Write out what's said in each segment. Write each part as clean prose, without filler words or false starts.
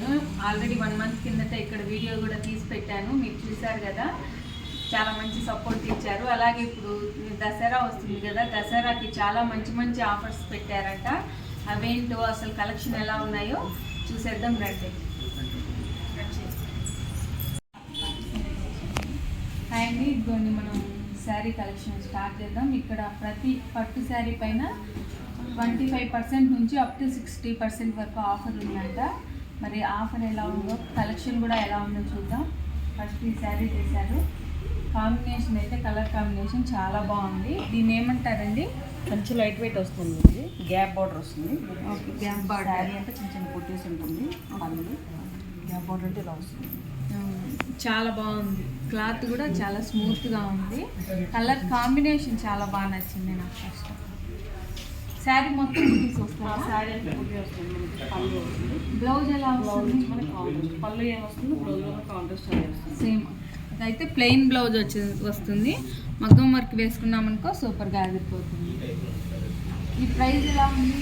వచ్చాను. Already 1 month కిందట ఇక్కడ వీడియో కూడా తీసి పెట్టాను, మీరు చూశారు కదా. చాలా మంచి సపోర్ట్ ఇచ్చారు. అలాగే ఇప్పుడు దసరా వస్తుంది కదా, దసరాకి చాలా మంచి మంచి ఆఫర్స్ పెట్టారంట. అవేంటో అసలు కలెక్షన్ ఎలా ఉన్నాయో చూసేద్దాం రండి. అండ్ ఇదిగోండి మనం శారీ కలెక్షన్ స్టార్ట్ చేద్దాం. ఇక్కడ ప్రతి పట్టు శారీ పైన 25% నుంచి అప్ టు 60% వరకు ఆఫర్ ఉందంట. మరి ఆఫర్ ఎలా ఉందో, కలెక్షన్ కూడా ఎలా ఉందో చూద్దాం. ఫస్ట్ ఈ శారీ చేశారు. కాంబినేషన్ అయితే కలర్ కాంబినేషన్ చాలా బాగుంది. దీన్ని ఏమంటారండి? మంచి లైట్ వెయిట్ వస్తుంది, గ్యాప్ బార్డర్ వస్తుంది. Okay, gap border. శారీ అంటే చిన్న చిన్న కుట్టీస్ ఉంటుంది. పళ్ళు గ్యాప్ బార్డర్ అంటే ఇలా వస్తుంది. చాలా బాగుంది. క్లాత్ కూడా చాలా స్మూత్గా ఉంది. కలర్ కాంబినేషన్ చాలా బాగా నచ్చింది నాకు. ఫస్ట్ శారీ మొత్తం కుట్టీస్ వస్తాయి. శారీ అంటే కుట్టీ వస్తుంది, పళ్ళు వస్తుంది. బ్లౌజ్ ఎలా వస్తుంది? మనకి కాంట్రాస్ట్ పళ్ళు ఏమొస్తుంది, బ్లౌజ్ కాంట్రాస్ట్ అది వస్తుంది. సేమ్ అయితే ప్లెయిన్ బ్లౌజ్ వస్తుంది. మగ్గం వర్క్ వేసుకున్నామనుకో సూపర్గా ఆగిపోతుంది. ఈ ప్రైస్ ఎలా ఉంది?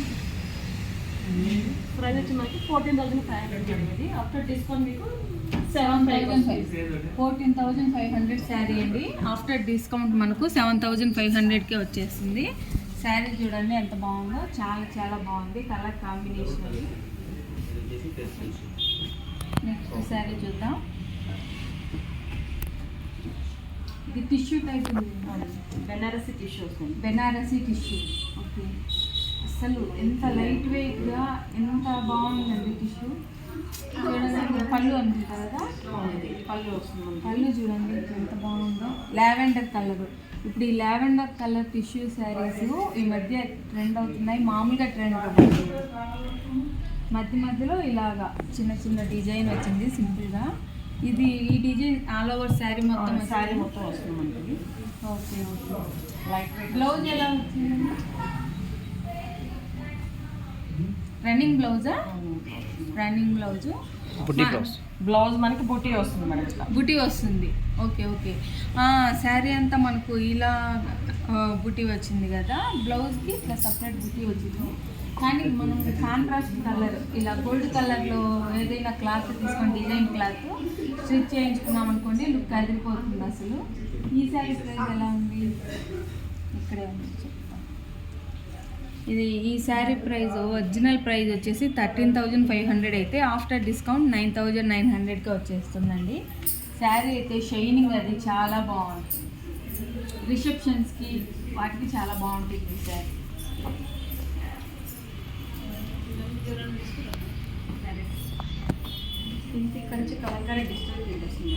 ప్రైస్ వచ్చి మనకి 14,500 జరిగింది. ఆఫ్టర్ డిస్కౌంట్ మీకు 14,500 శారీ అండి. ఆఫ్టర్ డిస్కౌంట్ మనకు 7,500కే వచ్చేస్తుంది. శారీ చూడండి ఎంత బాగుందో, చాలా చాలా బాగుంది. కలర్ కాంబినేషన్ అది. నెక్స్ట్ శారీ చూద్దాం. ఇది టిష్యూ టైప్ ఉంది, బెనారసీ టిష్యూ వస్తుంది. బెనారసీ టిష్యూ. ఓకే, అసలు ఎంత లైట్ వెయిట్గా ఎంత బాగుందండి టిష్యూ. చూడండి, పళ్ళు అనుకుంటా కదా, పళ్ళు వస్తుంది. పళ్ళు చూడండి ఎంత బాగుందో. Lavender colour. ఇప్పుడు ఈ లావెండర్ కలర్ టిష్యూ శారీస్ ఈ మధ్య ట్రెండ్ అవుతున్నాయి. మామూలుగా ట్రెండ్ అవుతుంది. మధ్య మధ్యలో ఇలాగా చిన్న చిన్న డిజైన్ వచ్చింది సింపుల్గా. ఇది ఈ డిజైన్ ఆల్ ఓవర్ శారీ మొత్తం వస్తుంది మనకి. Okay okay. Light weight. Blouse ఎలా వచ్చిందండి? రన్నింగ్ బ్లౌజా? Running blouse. బ్లౌజ్ మనకి బుటీ వస్తుంది మేడం. బుటీ వస్తుంది. Okay okay. శారీ అంతా మనకు ఇలా బుటీ వచ్చింది కదా, బ్లౌజ్కి ఇట్లా సపరేట్ బుటీ వచ్చింది. కానీ మనం కాంట్రాస్ట్ కలర్ ఇలా గోల్డ్ కలర్లో ఏదైనా క్లాత్ తీసుకొని డిజైన్ క్లాత్ స్టిచ్ చేయించుకున్నాం అనుకోండి, లుక్ అదిరిపోతుంది అసలు. ఈ శారీ ప్రైస్ ఎలా ఉంది? ఇక్కడే ఉంది చెప్తాను. ఇది ఈ శారీ ప్రైస్ ఒరిజినల్ ప్రైస్ వచ్చేసి 13,500 అయితే ఆఫ్టర్ డిస్కౌంట్ 9,900కి వచ్చేస్తుందండి. శారీ అయితే షైనింగ్ అది చాలా బాగుంటుంది. రిసెప్షన్స్కి వాటికి చాలా బాగుంటుంది ఈ శారీ. కంచి కలంకారీ డిజిటల్ ప్రింట్ వస్తుంది.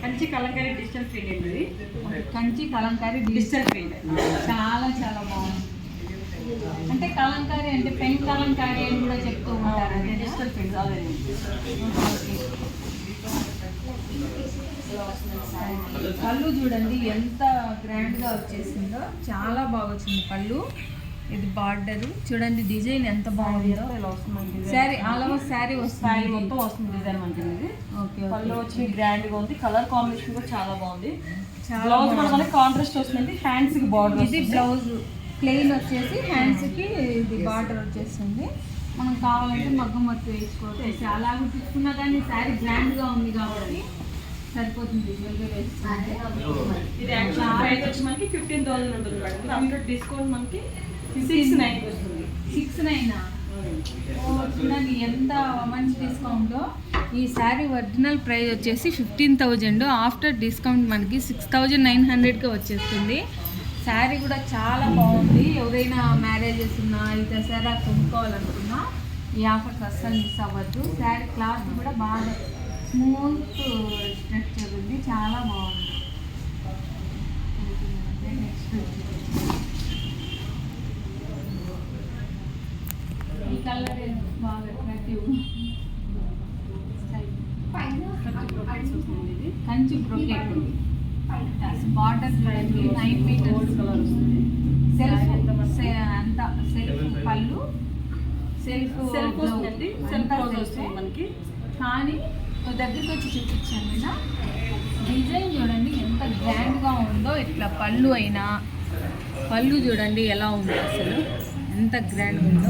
కంచి కలంకారీ డిజిటల్ ప్రింట్ ఏంటిది? కంచి కలంకారీ డిజిటల్ ప్రింట్ చాలా చాలా బాగుంది. అంటే కలంకారీ అంటే పెన్ కలంకారీ అని కూడా చెప్తూ ఉంటారు. అంటే డిజిటల్ ప్రింట్ అదే. పళ్ళు చూడండి ఎంత గ్రాండ్గా వచ్చేసిందో, చాలా బాగా వచ్చింది పళ్ళు. ఇది బార్డర్ చూడండి, డిజైన్ ఎంత బాగుందో. శారీ ఆల్ ఓవర్ శారీ వస్తుంది, మొత్తం వస్తుంది డిజైన్ మంచిది. ఓకే. పళ్ళు వచ్చి గ్రాండ్గా ఉంది. కలర్ కాంబినేషన్ కూడా చాలా బాగుంది. బ్లౌజ్ కూడా మనకి కాంట్రాస్ట్ వస్తుంది. హ్యాండ్స్కి బార్డర్. ఇది బ్లౌజ్ ప్లెయిన్ వచ్చేసి హ్యాండ్స్కి ఇది బార్డర్ వచ్చేస్తుంది. మనం కావాలంటే మగ్గం వర్క్ వేసుకోవచ్చు. అలా కుట్టించుకున్నా కానీ శారీ గ్రాండ్గా ఉంది కాబట్టి సరిపోతుంది. ఇది యాక్చువల్ ప్రైస్ వచ్చి మనకి 15,000 ఉంటుంది మేడం. ఆఫ్టర్ డిస్కౌంట్ మనకి 6,900 వస్తుంది. 6,900. చూడండి ఎంత మంచి డిస్కౌంట్లో. ఈ శారీ ఒరిజినల్ ప్రైస్ వచ్చేసి 15,000, ఆఫ్టర్ డిస్కౌంట్ మనకి 6,900కి వచ్చేస్తుంది. శారీ కూడా చాలా బాగుంది. ఎవరైనా మ్యారేజెస్ ఉన్నా ఈ దసరా కొనుక్కోవాలనుకున్నా ఈ ఆఫర్స్ అస్సలు మిస్ అవ్వద్దు. శారీ క్లాత్ కూడా బాగా స్మూత్ స్ట్రక్చర్ ఉంది, చాలా బాగుంది. నెక్స్ట్ ఈ కలర్ బాగా attractive. Kanchi brocade border 9 metres colour వస్తుంది. సెల్ఫ్ అంతా సెల్ఫ్ పళ్ళు, సెల్ఫ్ వస్తుంది. సెల్ఫ్ వస్తుంది మనకి. కానీ దగ్గరికి వచ్చి చూపించాను కదా, డిజైన్ చూడండి ఎంత గ్రాండ్గా ఉందో. ఇట్లా పళ్ళు అయినా, పళ్ళు చూడండి ఎలా ఉందో, అసలు ఎంత గ్రాండ్గా ఉందో.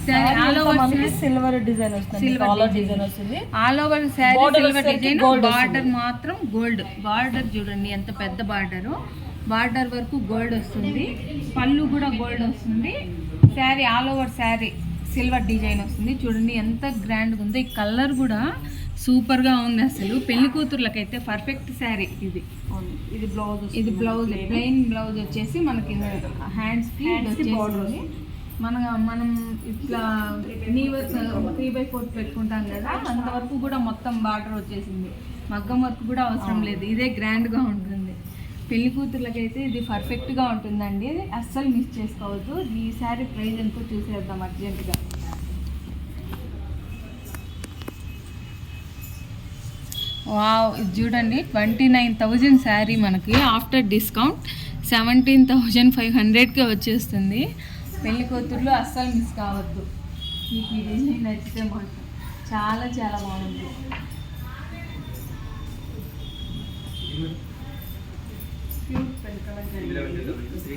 Sari all over silver design వస్తుంది, సిల్వర్ కాలర్ డిజైన్ వస్తుంది. All over sari Border silver వచ్చేసరికి డిజైన్, gold బార్డర్ మాత్రం గోల్డ్. బార్డర్ చూడండి ఎంత పెద్ద బార్డరు, బార్డర్ వరకు గోల్డ్ వస్తుంది, పళ్ళు కూడా గోల్డ్ వస్తుంది. Sari all over sari silver design వస్తుంది. చూడండి ఎంత గ్రాండ్గా ఉందో. ఈ కలర్ కూడా సూపర్గా ఉంది అసలు. పెళ్లి కూతుర్లకైతే పర్ఫెక్ట్ శారీ ఇది. ఇది బ్లౌజ్, ఇది బ్లౌజ్ ప్లెయిన్ బ్లౌజ్ వచ్చేసి మనకి హ్యాండ్స్కి వచ్చేసి మనం ఇట్లా నీవర్స్ 3/4 పెట్టుకుంటాం కదా, అంతవరకు కూడా మొత్తం బార్డర్ వచ్చేసింది. మగ్గం వర్క్ కూడా అవసరం లేదు. ఇదే గ్రాండ్గా ఉంటుంది. పెళ్లి కూతుర్లకైతే ఇది పర్ఫెక్ట్గా ఉంటుందండి, అస్సలు మిస్ చేసుకోవద్దు. ఈ శారీ ప్రైస్ ఎంతో చూసేద్దాం అర్జెంటుగా. వావ్, ఇది చూడండి 29,000 శారీ మనకి ఆఫ్టర్ డిస్కౌంట్ 17,500కే వచ్చేస్తుంది. పెళ్లి కూతుర్లు అస్సలు మిస్ కావద్దు. మీకు ఈ డిజైన్ నచ్చితే మాత్రం చాలా చాలా బాగుంది.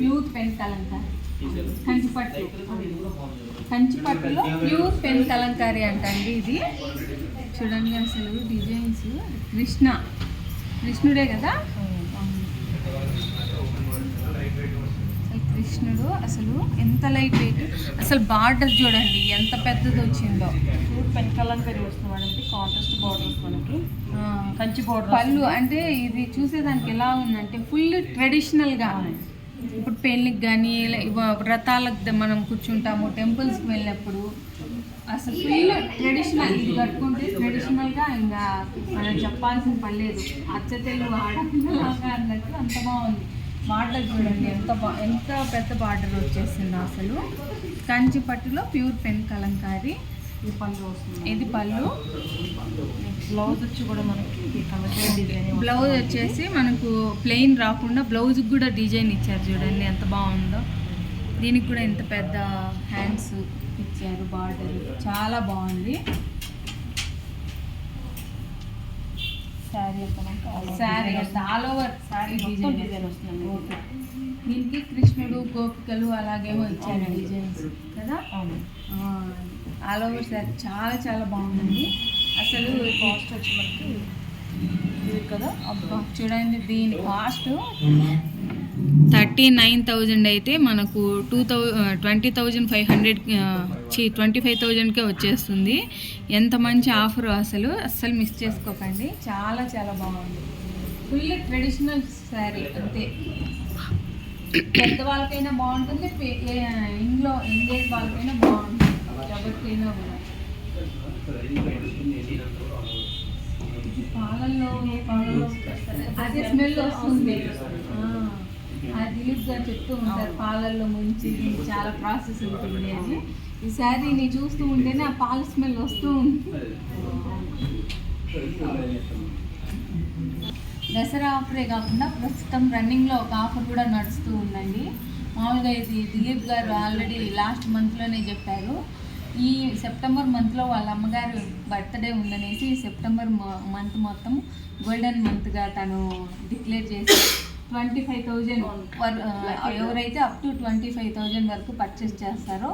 ప్యూర్ పెన్ కలంకారీ, కంచిపట్టులో ప్యూర్ పెన్ కలంకారీ అంటండి ఇది. చూడండి అసలు డిజైన్స్. కృష్ణుడే కదా, కృష్ణుడు అసలు ఎంత లైట్ వెయిట్. అసలు బార్డర్ చూడండి ఎంత పెద్దది వచ్చిందో. ప్యూర్ పెన్ కలంకారీ వస్తుంది మేడం. ఇది కాంట్రాస్ట్ బార్డర్ మనకి, కంచి బార్డర్. పళ్ళు అంటే ఇది చూసేదానికి ఎలా ఉందంటే ఫుల్ ట్రెడిషనల్గా. ఇప్పుడు పెళ్ళికి కానీ వ్రతాలకు మనం కూర్చుంటాము, టెంపుల్స్కి వెళ్ళినప్పుడు అసలు ఫుల్ ట్రెడిషనల్. ఇది కట్టుకుంటే ట్రెడిషనల్గా ఇంకా మనం చెప్పాల్సిన పని లేదు. అచ్చ తెలుగు ఆడపిల్లలాగా అన్నట్టు అంత బాగుంది. బార్డర్ చూడండి ఎంత పెద్ద బార్డర్ వచ్చేసిందో అసలు. కంచి పట్టులో ప్యూర్ పెన్ కలంకారీ. ఇది పళ్ళు వస్తుంది. ఇది పళ్ళు. బ్లౌజ్ వచ్చి కూడా మనకి కలంకారీ డిజైన్. బ్లౌజ్ వచ్చేసి మనకు ప్లెయిన్ రాకుండా బ్లౌజ్కి కూడా డిజైన్ ఇచ్చారు. చూడండి ఎంత బాగుందో. దీనికి కూడా ఎంత పెద్ద హ్యాండ్స్ ఇచ్చారు. బార్డర్ చాలా బాగుంది. Sari all over sari design వస్తుంది. ఓకే, దీనికి కృష్ణుడు గోపికలు అలాగేమో ఇచ్చారు డిజైన్స్ కదా. ఆల్ ఓవర్ శారీ చాలా చాలా బాగుంది అసలు. కాస్ట్ వచ్చి మనకి ఇది కదా. అబ్బా చూడండి, దీని కాస్ట్ 39,000 అయితే మనకు 20,500 25,000కే వచ్చేస్తుంది. ఎంత మంచి ఆఫర్ అసలు. అస్సలు మిస్ చేసుకోకండి. చాలా చాలా బాగుంది. ఫుల్ ట్రెడిషనల్ శారీ అంతే. పెద్దవాళ్ళకైనా బాగుంటుంది, ఇంట్లో ఎంగేజ్ వాళ్ళకైనా బాగుంటుంది, ఎవరికైనా కూడా. ఇది పాలల్లో అదే స్మెల్ వస్తుంది. ఆ దిలీప్ గారు చెప్తూ ఉంటారు, పాలల్లో ముంచి చాలా ప్రాసెస్ ఉంటుంది అని. ఈ శారీని చూస్తూ ఉంటేనే ఆ పాల స్మెల్ వస్తూ ఉంది. దసరా ఆఫరే కాకుండా ప్రస్తుతం రన్నింగ్లో ఒక ఆఫర్ కూడా నడుస్తూ ఉందండి. మామూలుగా ఇది దిలీప్ గారు ఆల్రెడీ లాస్ట్ మంత్లోనే చెప్పారు. ఈ సెప్టెంబర్ మంత్లో వాళ్ళ అమ్మగారు బర్త్డే ఉందనేసి సెప్టెంబర్ మంత్ మొత్తం గోల్డెన్ మంత్గా తను డిక్లేర్ చేసి 25,000 ఎవరైతే అప్ టు 25,000 వరకు పర్చేస్ చేస్తారో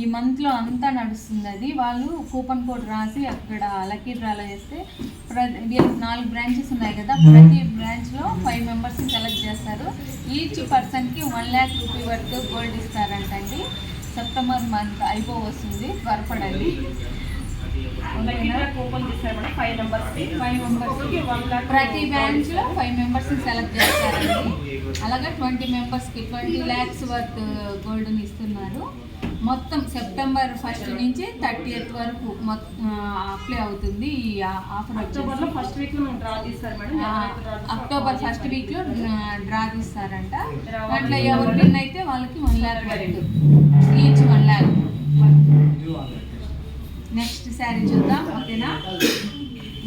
ఈ మంత్లో అంతా నడుస్తుంది. అది వాళ్ళు కూపన్ కోడ్ రాసి అక్కడ లక్కీ డ్రాలో వేస్తే 4 బ్రాంచెస్ ఉన్నాయి కదా, ప్రతి బ్రాంచ్లో 5 మెంబర్స్ని సెలెక్ట్ చేస్తారు. ఈచ్ పర్సన్కి 1 lakh రూపీ వరకు గోల్డ్ ఇస్తారంటండి. సెప్టెంబర్ మంత్ అయిపోవస్తుంది, త్వరపడండి. కూపన్ చేస్తారు మేడం. 5 మెంబర్స్కి 1 lakh. ప్రతి బ్రాంచ్లో 5 మెంబర్స్ని సెలెక్ట్ చేస్తారండి. అలాగే 20 మెంబర్స్కి 20 lakhs వర్త్ గోల్డ్ని ఇస్తున్నారు. మొత్తం సెప్టెంబర్ 1st నుంచి 30th వరకు అప్లై అవుతుంది ఈ ఆఫర్. అక్టోబర్లో ఫస్ట్ వీక్లో మేము డ్రా తీస్తారు మేడం. అక్టోబర్ 1st వీక్లో డ్రా తీస్తారంట. దాంట్లో ఎవరు విన్ అయితే వాళ్ళకి 1 lakh వరకు, ఈచ్ 1 lakh. నెక్స్ట్ శారీ చూద్దాం, ఓకేనా.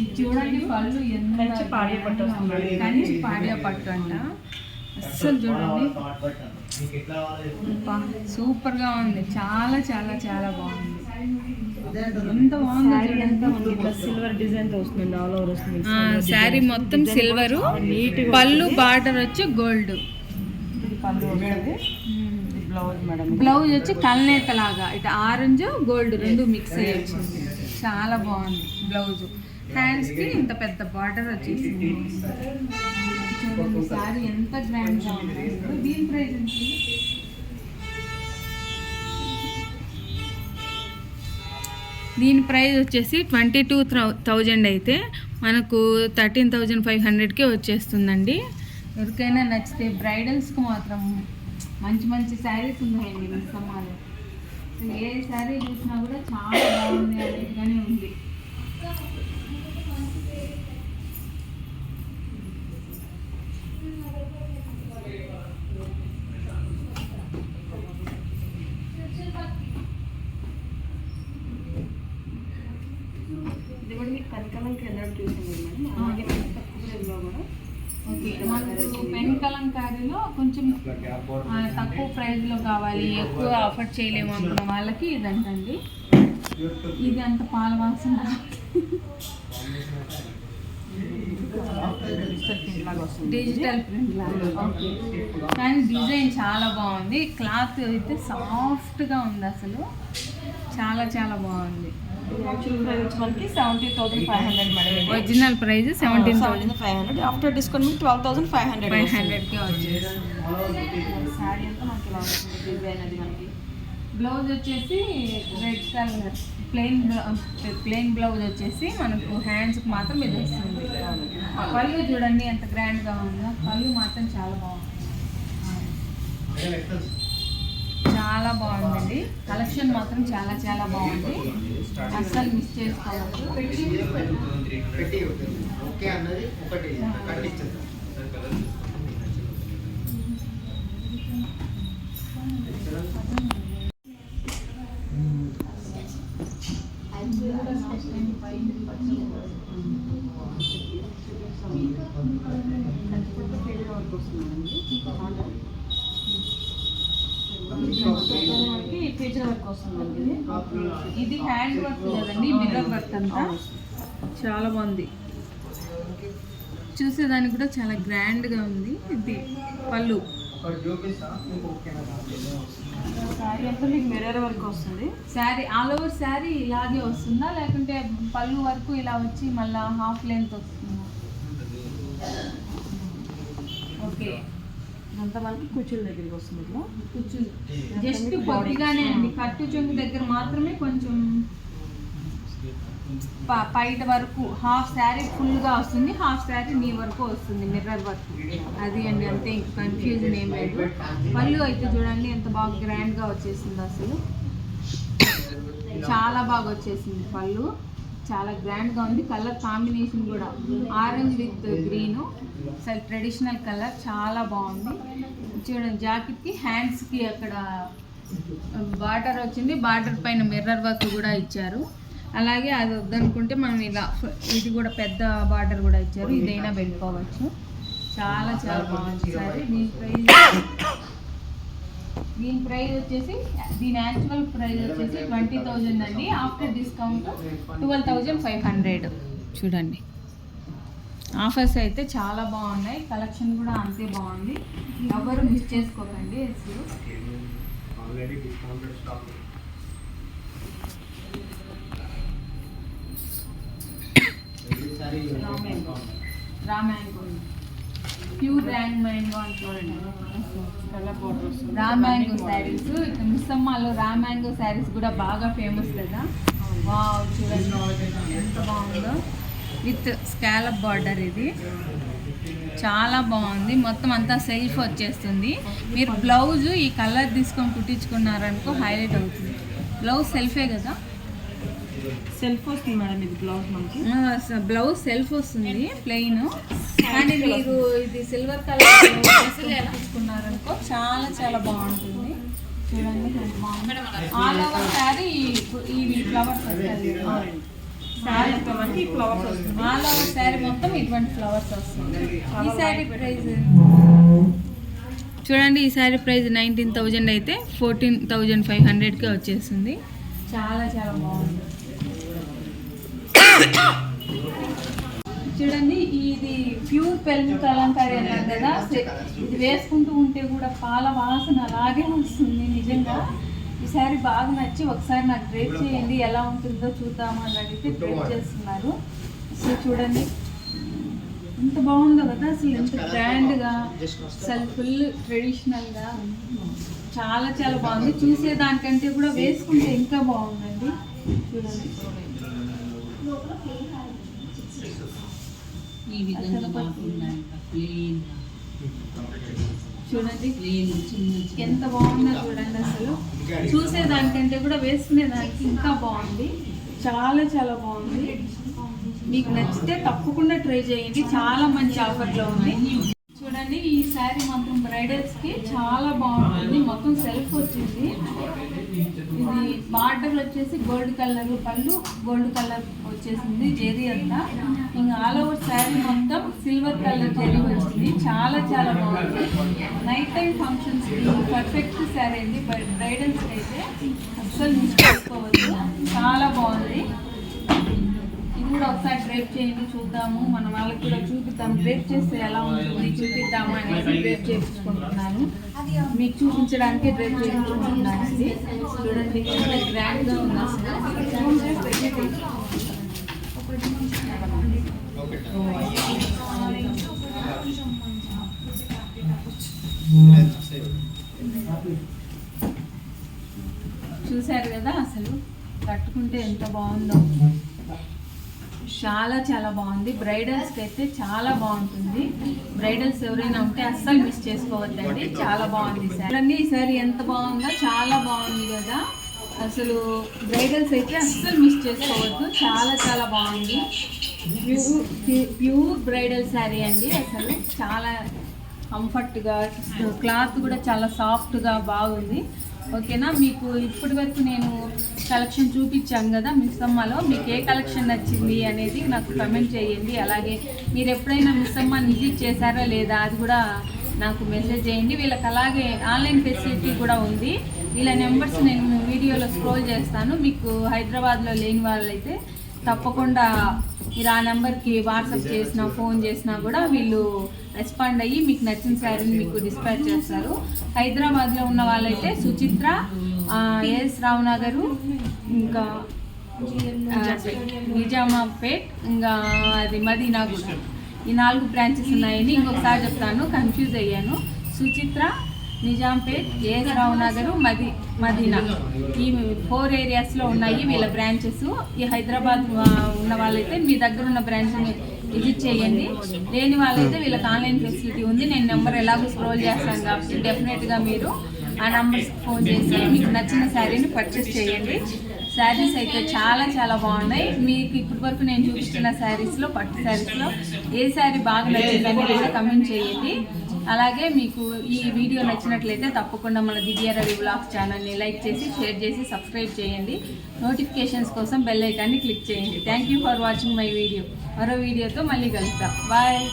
ఇది చూడండి పళ్ళు కంచి పాడియా పట్టు వస్తుంది. కంచి పాడియా పట్టు అంట. అస్సలు చూడండి సూపర్గా ఉంది. చాలా చాలా చాలా బాగుంది. ఎంత బాగుంది. సిల్వర్ డిజైన్ తో వస్తుంది, ఆల్ ఓవర్ వస్తుంది. శారీ మొత్తం సిల్వరు, పళ్ళు బార్డర్ వచ్చి గోల్డ్. పళ్ళు వస్తుంది. బ్లౌజ్ మేడం బ్లౌజ్ వచ్చి కల్నేత లాగా ఇటు ఆరెంజ్ గోల్డ్ రెండు మిక్స్ అయ్యి వచ్చింది. చాలా బాగుంది బ్లౌజ్. హ్యాండ్స్కి ఇంత పెద్ద బార్డర్ వచ్చేసింది. చూడండి శారీ ఎంత గ్రాండ్గా ఉంది. దీని ప్రైస్ ఎంత? దీని ప్రైస్ వచ్చేసి 22,000 అయితే మనకు 13,500కే వచ్చేస్తుందండి. ఎవరికైనా నచ్చితే బ్రైడల్స్కి మాత్రం మంచి మంచి శారీస్ ఉన్నాయండి మిస్సమ్మాలో. ఏ శారీ చూసినా కూడా చాలా బాగుంది అన్నట్టుగానే ఉంది. ఇది కూడా మీకు కనకాలంకి వెళ్ళడం చూసింది మేడం. అలాగే తక్కువ ప్రైస్లో కూడా ఓకే, మనకు పెన్ కలంకారీలో కొంచెం తక్కువ ప్రైస్లో కావాలి, ఎక్కువ ఆఫర్ చేయలేము అనుకున్న వాళ్ళకి ఇదంటండి. ఇది అంత పాల వాసన డిజిటల్ ప్రింట్ లాగా. ఓకే, కానీ డిజైన్ చాలా బాగుంది. క్లాత్ అయితే సాఫ్ట్గా ఉంది, అసలు చాలా చాలా బాగుంది. యాక్చువల్ ప్రైస్ వచ్చి మనకి 17,500 madam. Original price 17,500. After discount మీకు 12,500 500కే వచ్చేసి. శారీ అంతా మనకి ఇలా వస్తుంది. డిజైన్ అది మనకి బ్లౌజ్ వచ్చేసి రెడ్ కలర్ ప్లెయిన్ బ్లౌజ్ వచ్చేసి మనకు హ్యాండ్స్కి మాత్రం ఇది వస్తుంది. పళ్ళు చూడండి ఎంత గ్రాండ్గా ఉందో. పళ్ళు మాత్రం చాలా బాగుంది, చాలా బాగుందండి. కలెక్షన్ మాత్రం చాలా చాలా బాగుంది, అస్సలు మిస్ చేసుకోవద్దు. ఇది హ్యాండ్ వర్క్ కదండి, మిర్రర్ వర్క్ అంతా చాలా బాగుంది. చూసేదానికి కూడా చాలా గ్రాండ్గా ఉంది. ఇది పళ్ళు. శారీ అంతా మీకు మిర్రర్ వర్క్ వస్తుంది. శారీ ఆల్ ఓవర్ శారీ ఇలాగే వస్తుందా, లేకుంటే పళ్ళు వరకు ఇలా వచ్చి మళ్ళీ హాఫ్ లెంత్ వస్తుందా? ఓకే, ఇదంతా మనకి కుర్చీల దగ్గరికి వస్తుంది. ఇట్లా కూర్చుని జస్ట్ కొద్దిగానే అండి, కట్టు చెంగు దగ్గర మాత్రమే కొంచెం పైట వరకు. హాఫ్ శారీ ఫుల్గా వస్తుంది, హాఫ్ శారీ నీ వరకు వస్తుంది మిర్రర్ వర్క్. అది అండి, అంతే, ఇంక కన్ఫ్యూజన్ ఏం లేదు. పళ్ళు అయితే చూడండి ఎంత బాగా గ్రాండ్గా వచ్చేసింది, అసలు చాలా బాగా వచ్చేసింది పళ్ళు, చాలా గ్రాండ్గా ఉంది. కలర్ కాంబినేషన్ కూడా ఆరెంజ్ విత్ గ్రీను, అసలు ట్రెడిషనల్ కలర్, చాలా బాగుంది. చూడండి జాకెట్కి హ్యాండ్స్కి అక్కడ బార్డర్ వచ్చింది, బార్డర్ పైన మిర్రర్ వర్క్ కూడా ఇచ్చారు. అలాగే అది వద్దనుకుంటే మనం ఇలా ఇది కూడా పెద్ద బార్డర్ కూడా ఇచ్చారు, ఇదైనా పెట్టుకోవచ్చు. చాలా చాలా బాగుంది సారీ. దీని ప్రైస్ వచ్చేసి, దీని యాక్చువల్ ప్రైస్ వచ్చేసి 20,000 అండి. After discount 12,500. చూడండి ఆఫర్స్ అయితే చాలా బాగున్నాయి, కలెక్షన్ కూడా అంతే బాగుంది. ఎవరు మిస్ చేసుకోకండి. Raw mango, pure rang mango అని చూడండి. రా మ్యాంగో శారీస్ ఇక్కడ మిస్సమ్మాలో రా మ్యాంగో శారీస్ కూడా బాగా ఫేమస్ కదా. వావ్, చూడండి ఎంత బాగుందో, విత్ స్కాలప్ బార్డర్. ఇది చాలా బాగుంది, మొత్తం అంతా సెల్ఫ్ వచ్చేస్తుంది. మీరు బ్లౌజ్ ఈ కలర్ తీసుకొని కుట్టించుకున్నారనుకో హైలైట్ అవుతుంది. బ్లౌజ్ సెల్ఫే కదా, సెల్ఫ్ వస్తుంది మేడం. ఇది బ్లౌజ్ మనకి బ్లౌజ్ సెల్ఫ్ వస్తుంది ప్లెయిన్, కానీ మీరు ఇది సిల్వర్ కలర్ తీసుకున్నారనుకో చాలా చాలా బాగుంటుంది. చూడండి ఎంత బాగుంది. ఆల్ ఓవర్ శారీ ఈ ఫ్లవర్స్ వస్తాయి. శారీ అంతా మనకి ఫ్లవర్స్ వస్తుంది. ఆల్ ఓవర్ శారీ మొత్తం ఇటువంటి ఫ్లవర్స్ వస్తుంది. ఈ శారీ ప్రైస్ చూడండి, ఈ శారీ ప్రైస్ 19,000 అయితే 14,500కే వచ్చేస్తుంది. చాలా చాలా బాగుంది. చూడండి ఇది ప్యూర్ పెళ్లి కలంకారీ అన్నారు కదా, ఇది వేసుకుంటూ ఉంటే కూడా పాల వాసన అలాగే వస్తుంది. నిజంగా ఈ శారీ బాగా నచ్చి ఒకసారి నాకు డ్రేప్ చేయండి, ఎలా ఉంటుందో చూద్దాము అని అడిగితే డ్రేప్ చేస్తున్నారు. సో చూడండి ఎంత బాగుందో కదా, అసలు ఎంత గ్రాండ్గా, అసలు ఫుల్ ట్రెడిషనల్గా చాలా చాలా బాగుంది. చూసేదానికంటే కూడా వేసుకుంటే ఇంకా బాగుందండి. చూడండి ఈ విధంగా బాగుందంట, ప్లెయిన్ చూడండి చిన్న ఎంత బాగుందో చూడండి. అసలు చూసేదానికంటే కూడా వేసుకునేదానికి ఇంకా బాగుంది, చాలా చాలా బాగుంది. మీకు నచ్చితే తప్పకుండా ట్రై చేయండి, చాలా మంచి ఆఫర్లో ఉంది. చూడండి ఈ శారీ మాత్రం బ్రైడల్స్కి చాలా బాగుంటుంది. మొత్తం సెల్ఫ్ వచ్చింది. ఇది బార్డర్ వచ్చేసి గోల్డ్ కలర్, పళ్ళు గోల్డ్ కలర్ వచ్చేసింది, జెరీ అంతా. ఇంకా ఆల్ ఓవర్ శారీ మొత్తం సిల్వర్ కలర్ జెరీ వచ్చింది, చాలా చాలా బాగుంది. నైట్ టైం ఫంక్షన్స్కి పర్ఫెక్ట్ శారీ అండి. బ్రైడల్స్కి అయితే అస్సలు మిస్ చేసుకోవద్దు, చాలా బాగుంది. ఇది కూడా ఒకసారి డ్రేప్ చేయండి, చూద్దాము, మన వాళ్ళకి కూడా చూపిద్దాం. డ్రేప్ చేస్తే ఎలా ఉంటుంది చూపిద్దాము అనేసి డ్రేప్ చేయించుకుంటున్నాను. మీకు చూపించడానికి డ్రేప్ చేయించుకుంటున్నాను అండి. చూడండి ఎంత గ్రాండ్గా ఉంది అసలు. చూశారు కదా, అసలు కట్టుకుంటే ఎంత బాగుందో, చాలా చాలా బాగుంది. బ్రైడల్స్కి అయితే చాలా బాగుంటుంది. బ్రైడల్స్ ఎవరైనా ఉంటే అస్సలు మిస్ చేసుకోవద్దండి, చాలా బాగుంది సారీ. ఈ సారీ ఎంత బాగుందో, చాలా బాగుంది కదా. అసలు బ్రైడల్స్ అయితే అస్సలు మిస్ చేసుకోవద్దు, చాలా చాలా బాగుంది. ప్యూర్ బ్రైడల్ శారీ అండి. అసలు చాలా కంఫర్ట్గా, క్లాత్ కూడా చాలా సాఫ్ట్గా బాగుంది. ఓకేనా, మీకు ఇప్పటి వరకు నేను కలెక్షన్ చూపించాను కదా మిస్సమ్మలో, మీకు ఏ కలెక్షన్ నచ్చింది అనేది నాకు కమెంట్ చేయండి. అలాగే మీరు ఎప్పుడైనా మిస్సమ్మని విజిట్ చేశారా లేదా అది కూడా నాకు మెసేజ్ చేయండి. వీళ్ళకి అలాగే ఆన్లైన్ ఫెసిలిటీ కూడా ఉంది. వీళ్ళ నెంబర్స్ నేను వీడియోలో స్క్రోల్ చేస్తాను. మీకు హైదరాబాద్లో లేని వాళ్ళైతే తప్పకుండా మీరు ఆ నెంబర్కి వాట్సాప్ చేసినా ఫోన్ చేసినా కూడా వీళ్ళు రెస్పాండ్ అయ్యి మీకు నచ్చిన శారీని మీకు డిస్పాచ్ చేస్తారు. హైదరాబాద్లో ఉన్న వాళ్ళైతే సుచిత్ర, ఎస్ రావు నగరు, ఇంకా నిజామాపేట్, ఇంకా అది మదీనా కూడా, ఈ 4 బ్రాంచెస్ ఉన్నాయని ఇంకొకసారి చెప్తాను, కన్ఫ్యూజ్ అయ్యాను. సుచిత్ర, నిజాంపేట్, ఏఎస్ రావు నగరు, మదీనా, ఈ 4 ఏరియాస్లో ఉన్నాయి వీళ్ళ బ్రాంచెస్. ఈ హైదరాబాద్ ఉన్న వాళ్ళైతే మీ దగ్గర ఉన్న బ్రాంచ్ని విజిట్ చేయండి. లేని వాళ్ళైతే వీళ్ళకి ఆన్లైన్ ఫెసిలిటీ ఉంది. నేను నెంబర్ ఎలాగో స్క్రోల్ చేస్తాను కాబట్టి డెఫినెట్గా మీరు ఆ నెంబర్స్కి ఫోన్ చేసి మీకు నచ్చిన శారీని పర్చేస్ చేయండి. శారీస్ అయితే చాలా చాలా బాగున్నాయి. మీకు ఇప్పటి వరకు నేను చూపిస్తున్న శారీస్లో, పట్టు శారీస్లో ఏ శారీ బాగా నచ్చిందని కూడా కమెంట్ చేయండి. అలాగే మీకు ఈ వీడియో నచ్చినట్లయితే తప్పకుండా మన దివ్య రవి వ్లాగ్స్ ఛానల్ని లైక్ చేసి, షేర్ చేసి, సబ్స్క్రైబ్ చేయండి. నోటిఫికేషన్స్ కోసం బెల్ ఐకాన్ని క్లిక్ చేయండి. Thank you for watching my video. మరో వీడియోతో మళ్ళీ కలుద్దాం. బాయ్.